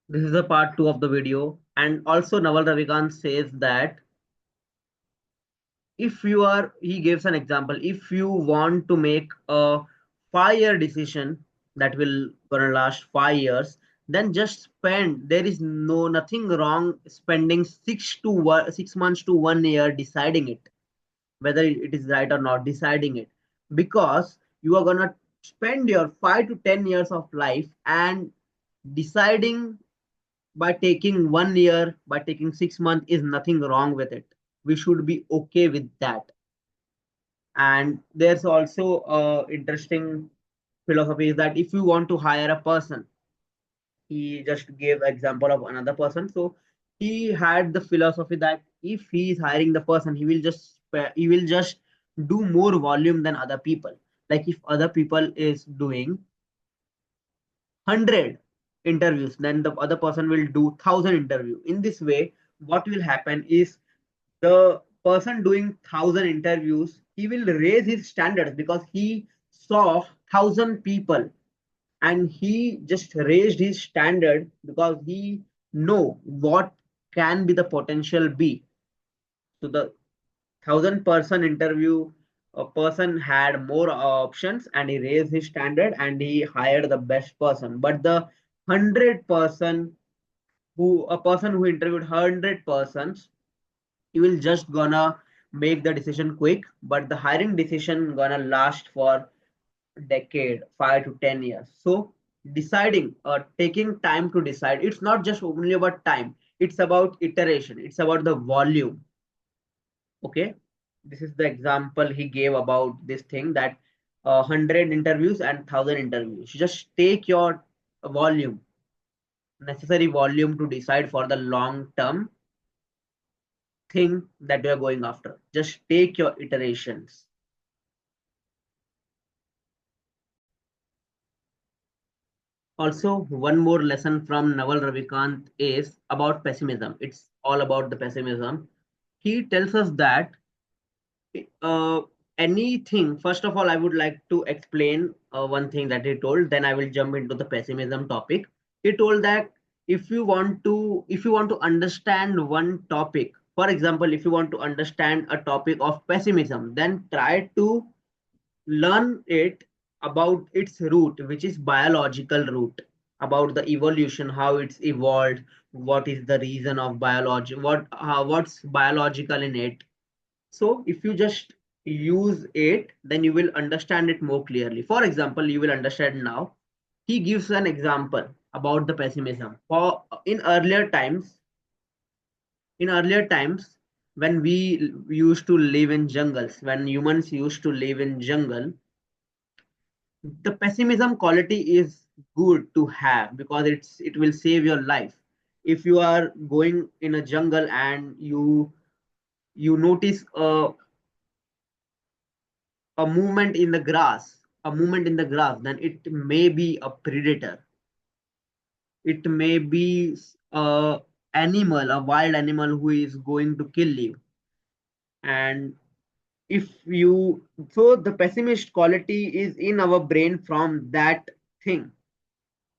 This is the part 2 of the video. And also Naval Ravikant says that if you are, he gives an example, if you want to make a 5 year decision that will gonna last 5 years, then just spend, there is nothing wrong spending 6 months to 1 year deciding it, whether it is right or not, deciding it, because you are gonna spend your 5 to 10 years of life and deciding by taking 1 year, by taking 6 months is nothing wrong with it. We should be okay with that. And there's also interesting philosophy is that if you want to hire a person, he just gave example of another person. So he had the philosophy that if he is hiring the person, he will just do more volume than other people. Like if other people is doing 100 interviews, then the other person will do 1,000 interview. In this way, what will happen is the person doing 1,000 interviews, he will raise his standards because he saw 1,000 people and he just raised his standard because he know what can be the potential be. So the 1,000 person interview, a person had more options and he raised his standard and he hired the best person. But the 100 person, who a person who interviewed 100 persons, he will just gonna make the decision quick, but the hiring decision gonna last for decade, 5 to 10 years. So deciding, taking time to decide, it's not just only about time, it's about iteration, it's about the volume. Okay, this is the example he gave about this thing that 100 interviews and 1,000 interviews, just take your volume, necessary volume to decide for the long term thing that you are going after. Just take your iterations. Also, one more lesson from Naval Ravikant is about pessimism. It's all about the pessimism. He tells us that uh, anything, first of all, I would like to explain one thing that he told, then I will jump into the pessimism topic. He told that if you want to understand one topic, for example, if you want to understand a topic of pessimism, then try to learn it about its root, which is biological root, about the evolution, how it's evolved, what is the reason of biology, what's biological in it. So if you just use it, then you will understand it more clearly. For example, you will understand now. He gives an example about the pessimism. For in earlier times, when we used to live in jungles, when humans used to live in jungle, the pessimism quality is good to have because it will save your life. If you are going in a jungle and you notice a movement in the grass, then it may be a predator, it may be a animal, a wild animal who is going to kill you. And if you so the pessimist quality is in our brain from that thing.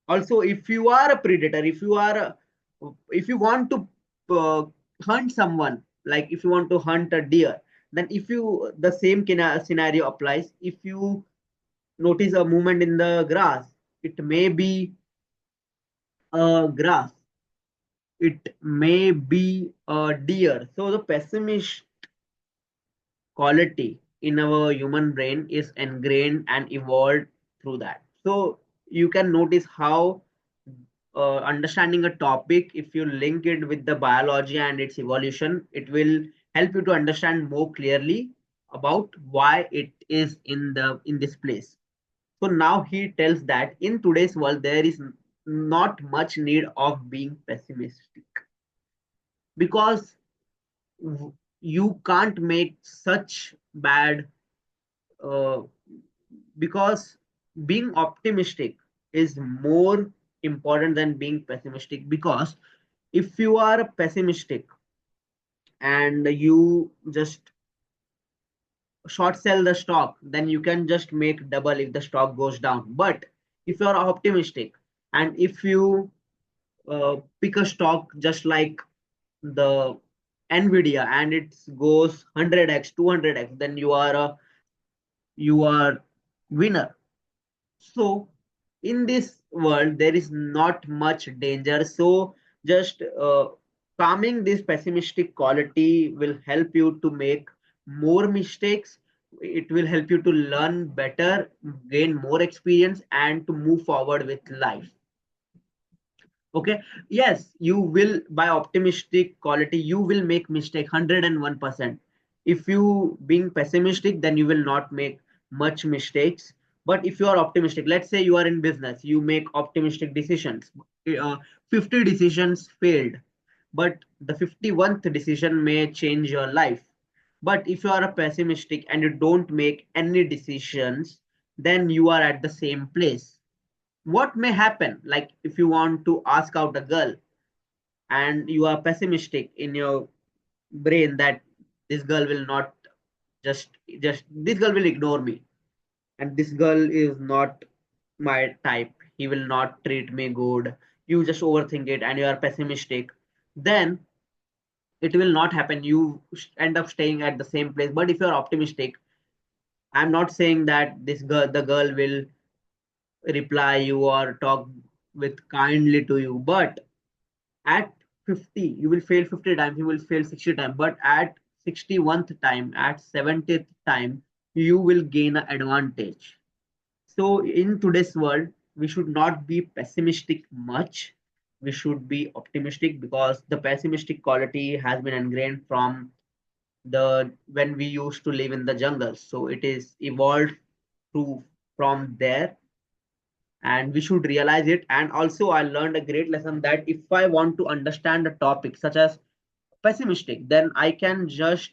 Also, if you are a predator, if you want to uh, hunt someone, like if you want to hunt a deer, then if you the same scenario applies. If you notice a movement in the grass, it may be a grass, it may be a deer. So the pessimist quality in our human brain is ingrained and evolved through that. So you can notice how understanding a topic, if you link it with the biology and its evolution, it will help you to understand more clearly about why it is in this place. So now he tells that in today's world there is not much need of being pessimistic because you can't make such bad, uh, because being optimistic is more important than being pessimistic. Because if you are pessimistic and you just short sell the stock, then you can just make double if the stock goes down. But if you are optimistic and if you pick a stock just like the Nvidia and it goes 100x, 200x, then you are winner. So in this world, there is not much danger. So just calming this pessimistic quality will help you to make more mistakes. It will help you to learn better, gain more experience, and to move forward with life. Okay, yes, you will, by optimistic quality you will make mistake 101%. If you being pessimistic, then you will not make much mistakes. But if you are optimistic, let's say you are in business, you make optimistic decisions, uh, 50 decisions failed, but the 51st decision may change your life. But if you are a pessimistic and you don't make any decisions, then you are at the same place. What may happen, like if you want to ask out a girl and you are pessimistic in your brain that this girl will not just just this girl will ignore me, and this girl is not my type, he will not treat me good, you just overthink it and you are pessimistic, then it will not happen, you end up staying at the same place. But if you are optimistic, I'm not saying that this girl the girl will reply you or talk with kindly to you, but at 50 you will fail 50 times, you will fail 60 times, but at 61st time, at 70th time, you will gain an advantage. So in today's world, we should not be pessimistic much, we should be optimistic, because the pessimistic quality has been ingrained from the when we used to live in the jungle, so it is evolved to from there, and we should realize it. And also I learned a great lesson that if I want to understand a topic such as pessimistic, then I can just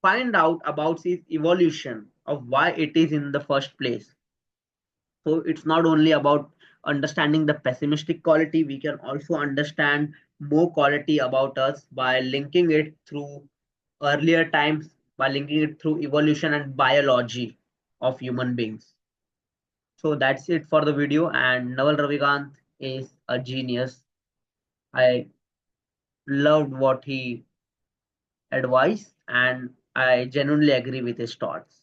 find out about its evolution of why it is in the first place. So it's not only about understanding the pessimistic quality, we can also understand more quality about us by linking it through earlier times, by linking it through evolution and biology of human beings. So that's it for the video. And Naval Ravikant is a genius. I loved what he advised, and I genuinely agree with his thoughts.